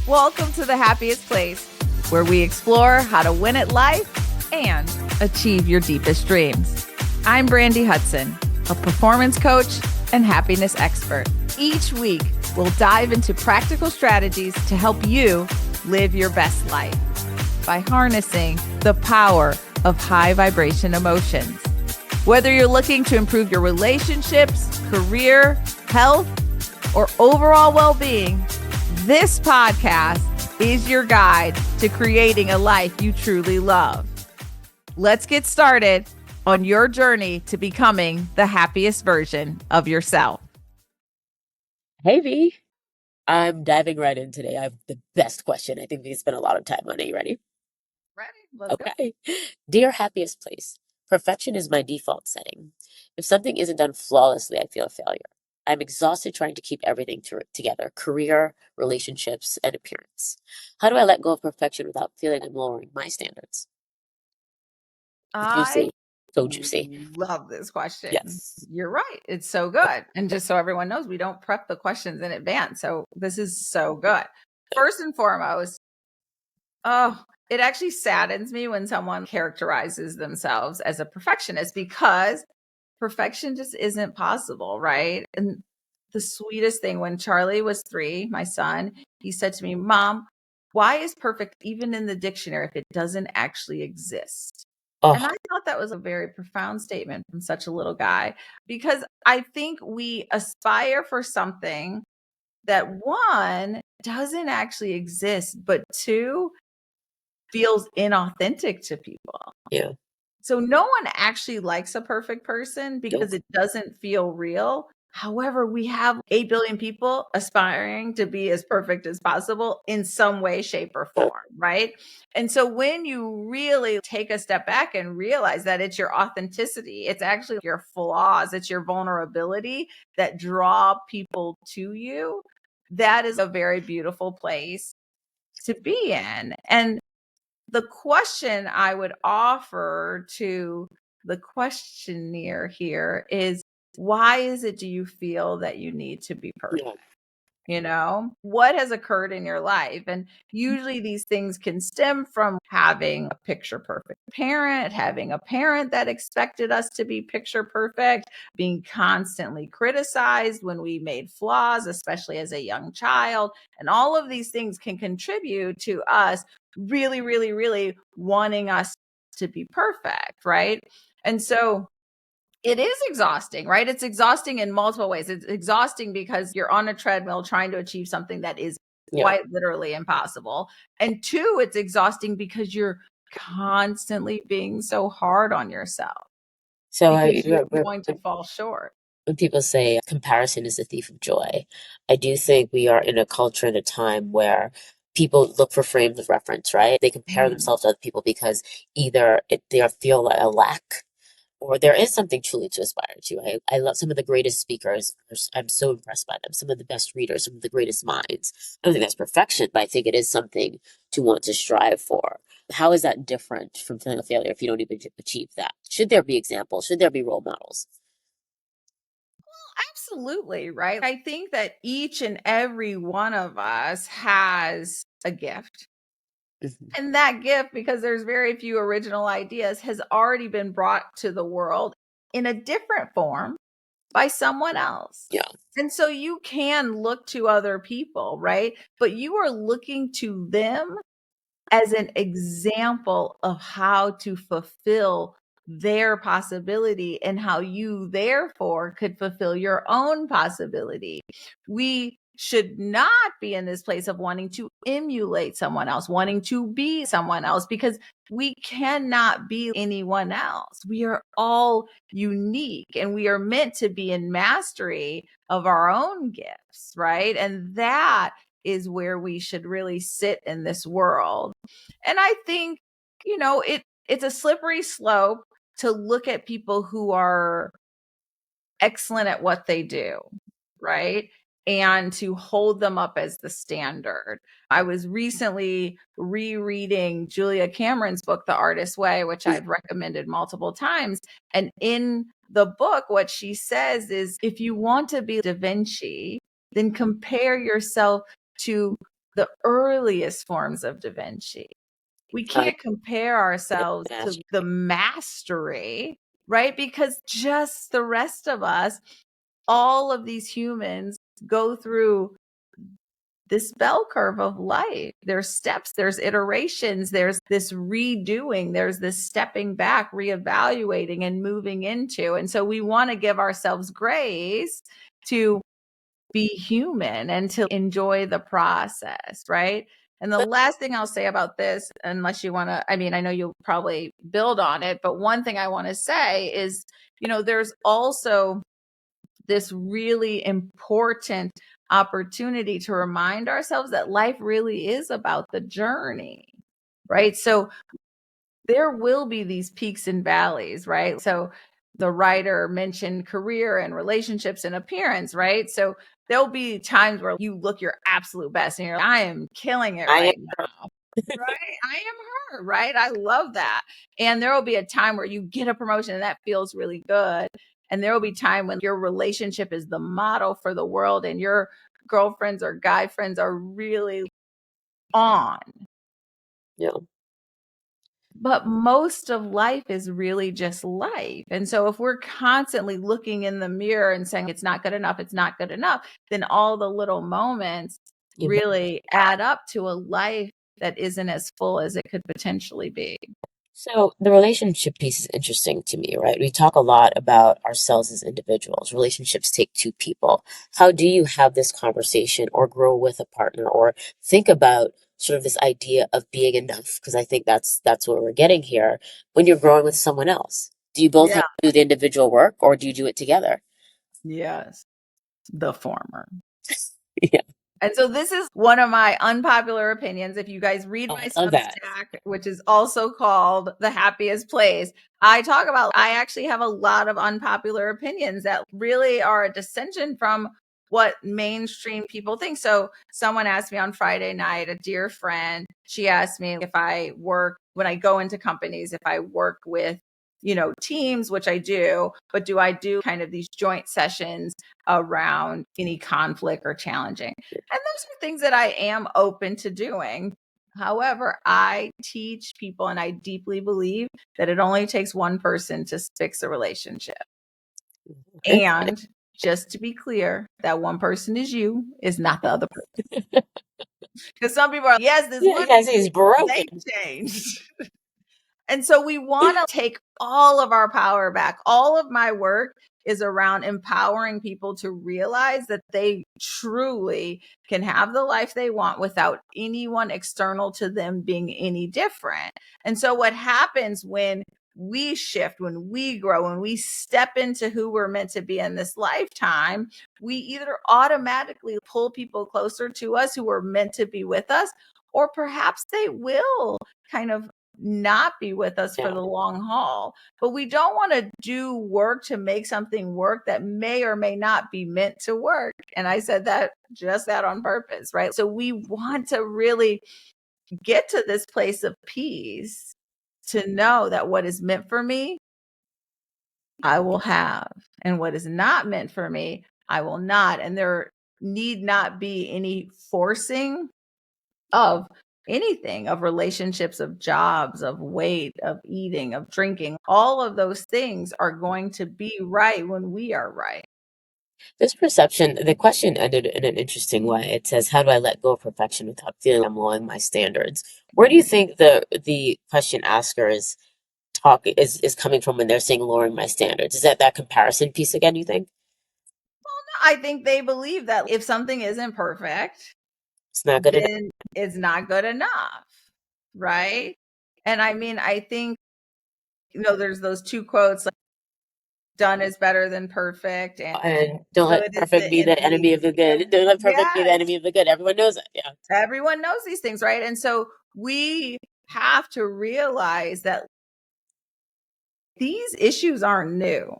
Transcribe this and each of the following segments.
Welcome to the Happiest Place, where we explore how to win at life and achieve your deepest dreams. I'm Brandi Hudson, a performance coach and happiness expert. Each week, we'll dive into practical strategies to help you live your best life by harnessing the power of high vibration emotions. Whether you're looking to improve your relationships, career, health, or overall well-being, this podcast is your guide to creating a life you truly love. Let's get started on your journey to becoming the happiest version of yourself. Hey V, I'm diving right in today. I have the best question. I think we spent a lot of time on it. You ready? Ready? Let's go. Okay. Dear Happiest Place, perfection is my default setting. If something isn't done flawlessly, I feel a failure. I'm exhausted trying to keep everything together, career, relationships, and appearance. How do I let go of perfection without feeling I'm lowering my standards? I Juicy. So juicy. love this question. Yes. You're right. It's so good. And just so everyone knows, we don't prep the questions in advance. So this is so good. First and foremost, it actually saddens me when someone characterizes themselves as a perfectionist because perfection just isn't possible, right? And the sweetest thing, when Charlie was 3, my son, he said to me, "Mom, why is perfect even in the dictionary if it doesn't actually exist?" And I Oh, thought that was a very profound statement from such a little guy, because I think we aspire for something that, one, doesn't actually exist, but two, feels inauthentic to people. yeah. So no one actually likes a perfect person because Nope. it doesn't feel real. However, we have 8 billion people aspiring to be as perfect as possible in some way, shape, or form, right? And so when you really take a step back and realize that it's your authenticity, it's actually your flaws, it's your vulnerability that draw people to you, that is a very beautiful place to be in. And the question I would offer to the questionnaire here is, why is it do you feel that you need to be perfect? Yeah. What has occurred in your life? And usually these things can stem from having a picture perfect parent, having a parent that expected us to be picture perfect, being constantly criticized when we made flaws, especially as a young child. And all of these things can contribute to us really, really, really wanting us to be perfect, right? And so it is exhausting, right? It's exhausting in multiple ways. It's exhausting because you're on a treadmill trying to achieve something that is Yeah. quite literally impossible. And two, it's exhausting because you're constantly being so hard on yourself So because you're going to fall short. when people say comparison is the thief of joy, I do think we are in a culture and a time where people look for frames of reference, right? They compare Mm. themselves to other people because either they feel a lack or there is something truly to aspire to. I love some of the greatest speakers. I'm so impressed by them. Some of the best readers, some of the greatest minds. I don't think that's perfection, but I think it is something to want to strive for. How is that different from feeling a failure if you don't even achieve that? Should there be examples? Should there be role models? Absolutely, right? I think that each and every one of us has a gift. Mhm. And that gift, because there's very few original ideas, has already been brought to the world in a different form by someone else. Yeah. And so you can look to other people, right? But you are looking to them as an example of how to fulfill their possibility and how you therefore could fulfill your own possibility. We should not be in this place of wanting to emulate someone else, wanting to be someone else, because we cannot be anyone else. We are all unique and we are meant to be in mastery of our own gifts, right? And that is where we should really sit in this world. And I think, it's a slippery slope to look at people who are excellent at what they do, right? And to hold them up as the standard. I was recently rereading Julia Cameron's book, The Artist's Way, which I've recommended multiple times. And in the book, what she says is, if you want to be Da Vinci, then compare yourself to the earliest forms of Da Vinci. We I can't compare ourselves to the mastery, right? Because just the rest of us, all of these humans go through this bell curve of life. There's steps, there's iterations, there's this redoing, there's this stepping back, reevaluating, and moving into. And so we want to give ourselves grace to be human and to enjoy the process, right? And the last thing I'll say about this, unless you want to, I mean, I know you'll probably build on it, but one thing I want to say is, there's also this really important opportunity to remind ourselves that life really is about the journey, right? So there will be these peaks and valleys, right? So the writer mentioned career and relationships and appearance, right? So there'll be times where you look your absolute best and you're like, I am killing it am right now. Right? I am her, right? I love that. And there will be a time where you get a promotion and that feels really good. And there will be time when your relationship is the model for the world and your girlfriends or guy friends are really on. yeah. But most of life is really just life. And so if we're constantly looking in the mirror and saying it's not good enough, it's not good enough, then all the little moments really add up to a life that isn't as full as it could potentially be. So the relationship piece is interesting to me, right? We talk a lot about ourselves as individuals. Relationships take two people. How do you have this conversation or grow with a partner or think about sort of this idea of being enough? Because I think that's what we're getting here when you're growing with someone else. Do you both have Yeah. to do the individual work or do you do it together? Yes. The former. Yeah. And so this is one of my unpopular opinions. If you guys read Oh, my I love that. Substack, which is also called The Happiest Place, I actually have a lot of unpopular opinions that really are a dissension from what mainstream people think. So someone asked me on Friday night, a dear friend, she asked me if when I go into companies, if I work with, teams, which I do, but do I do kind of these joint sessions around any conflict or challenging? And those are things that I am open to doing. However, I teach people and I deeply believe that it only takes one person to fix a relationship. And just to be clear, that one person is not the other person. Because some people are, yes, this Yeah, would guys, he's broken. they changed. And so we want to take all of our power back. All of my work is around empowering people to realize that they truly can have the life they want without anyone external to them being any different. And so what happens when we shift, when we grow, when we step into who we're meant to be in this lifetime, we either automatically pull people closer to us who are meant to be with us, or perhaps they will kind of not be with us for Yeah. the long haul. But we don't want to do work to make something work that may or may not be meant to work. And I said that on purpose, right? So we want to really get to this place of peace to know that what is meant for me, I will have, and what is not meant for me, I will not. And there need not be any forcing of anything, of relationships, of jobs, of weight, of eating, of drinking. All of those things are going to be right when we are right. This perception, the question ended in an interesting way. It says, "How do I let go of perfection without feeling I'm lowering my standards?" Where do you think the question asker is coming from when they're saying lowering my standards? Is that comparison piece again, you think? I think they believe that if something isn't perfect, It's not good enough. then it's not good enough. Right. And I mean, I think, there's those two quotes like, done is better than perfect, and And don't let good is the perfect be the enemy. enemy of the good. Don't let perfect be the Yes. enemy of the good. Everyone knows it. Yeah. Everyone knows these things, right? And so we have to realize that these issues aren't new,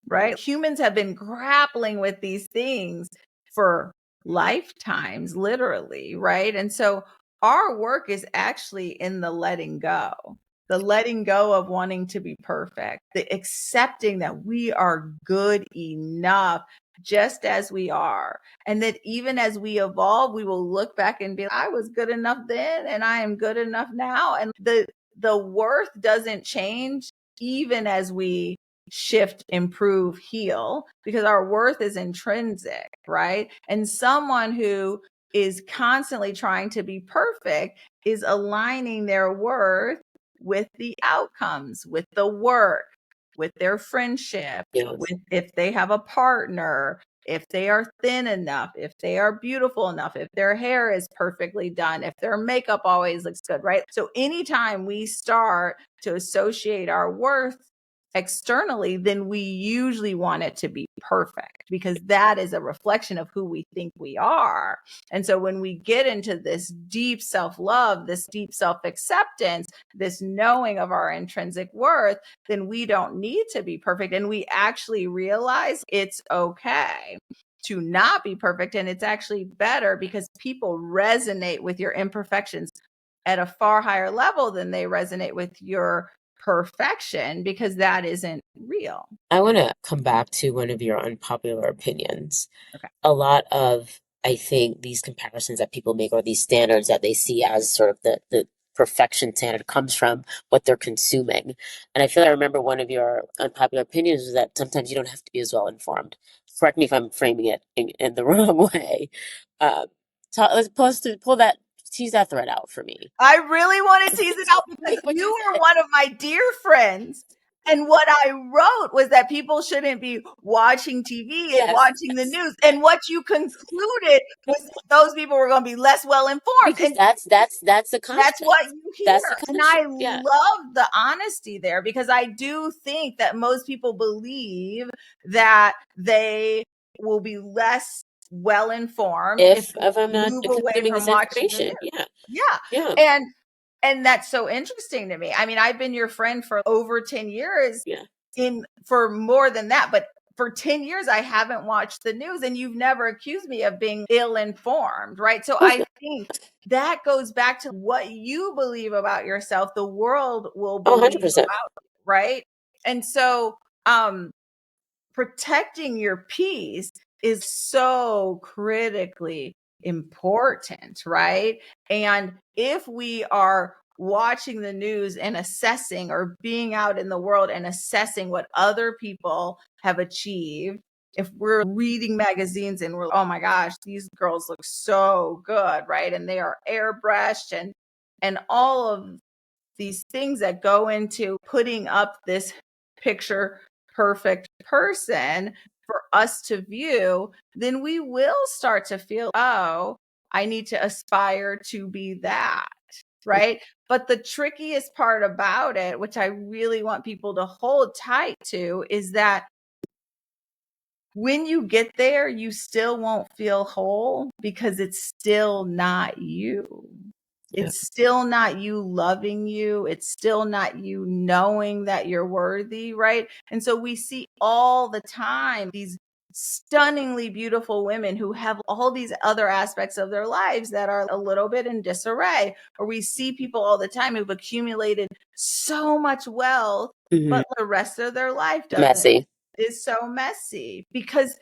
right? Humans have been grappling with these things for lifetimes, literally, right? And so our work is actually in the letting go of wanting to be perfect, the accepting that we are good enough, just as we are. And that even as we evolve, we will look back and be, I was good enough then and I am good enough now. And the worth doesn't change even as we shift, improve, heal, because our worth is intrinsic, right? And someone who is constantly trying to be perfect is aligning their worth with the outcomes, with the work, with their friendship, Yes. with if they have a partner, if they are thin enough, if they are beautiful enough, if their hair is perfectly done, if their makeup always looks good, right? So anytime we start to associate our worth externally, then we usually want it to be perfect because that is a reflection of who we think we are. And so when we get into this deep self-love, this deep self-acceptance, this knowing of our intrinsic worth, then we don't need to be perfect. And we actually realize it's okay to not be perfect. And it's actually better because people resonate with your imperfections at a far higher level than they resonate with your perfection because that isn't real. I want to come back to one of your unpopular opinions. Okay. A lot of, I think, these comparisons that people make or these standards that they see as sort of the perfection standard comes from what they're consuming. And I feel I remember one of your unpopular opinions was that sometimes you don't have to be as well informed. Correct me if I'm framing it in the wrong way. Let's tease that thread out for me. I really want to tease it out because you are one of my dear friends. And what I wrote was that people shouldn't be watching TV and watching the news. And what you concluded was that those people were going to be less well informed. Because and that's the concept. that's what you hear. That's the And I yeah. love the honesty there because I do think that most people believe that they will be less well informed if I'm not move away consuming from this watching the information. news. Yeah. Yeah. And that's so interesting to me. I mean, I've been your friend for over 10 years for more than that, but for 10 years, I haven't watched the news and you've never accused me of being ill-informed, right? So I think that goes back to what you believe about yourself, the world will believe 100%. about you, right? And so protecting your peace is so critically important, right? And if we are watching the news and assessing or being out in the world and assessing what other people have achieved, if we're reading magazines and we're, oh my gosh, these girls look so good, right? And they are airbrushed and all of these things that go into putting up this picture perfect person for us to view, then we will start to feel, oh, I need to aspire to be that, right? But the trickiest part about it, which I really want people to hold tight to, is that when you get there, you still won't feel whole because it's still not you. It's still not you loving you. It's still not you knowing that you're worthy, right? And so we see all the time these stunningly beautiful women who have all these other aspects of their lives that are a little bit in disarray. Or we see people all the time who've accumulated so much wealth, but the rest of their life is so messy because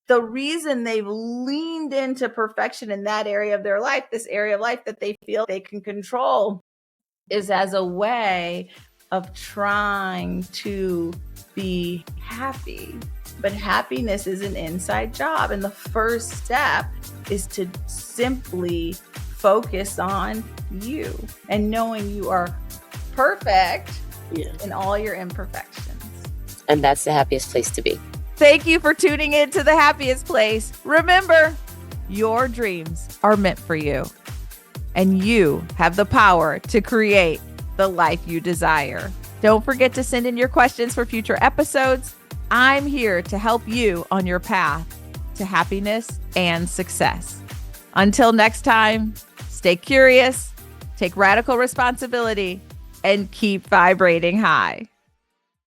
the reason they've leaned into perfection in that area of their life, this area of life that they feel they can control, is as a way of trying to be happy. But happiness is an inside job. And the first step is to simply focus on you and knowing you are perfect in all your imperfections. And that's the happiest place to be. Thank you for tuning in to The Happiest Place. Remember, your dreams are meant for you, and you have the power to create the life you desire. Don't forget to send in your questions for future episodes. I'm here to help you on your path to happiness and success. Until next time, stay curious, take radical responsibility, and keep vibrating high.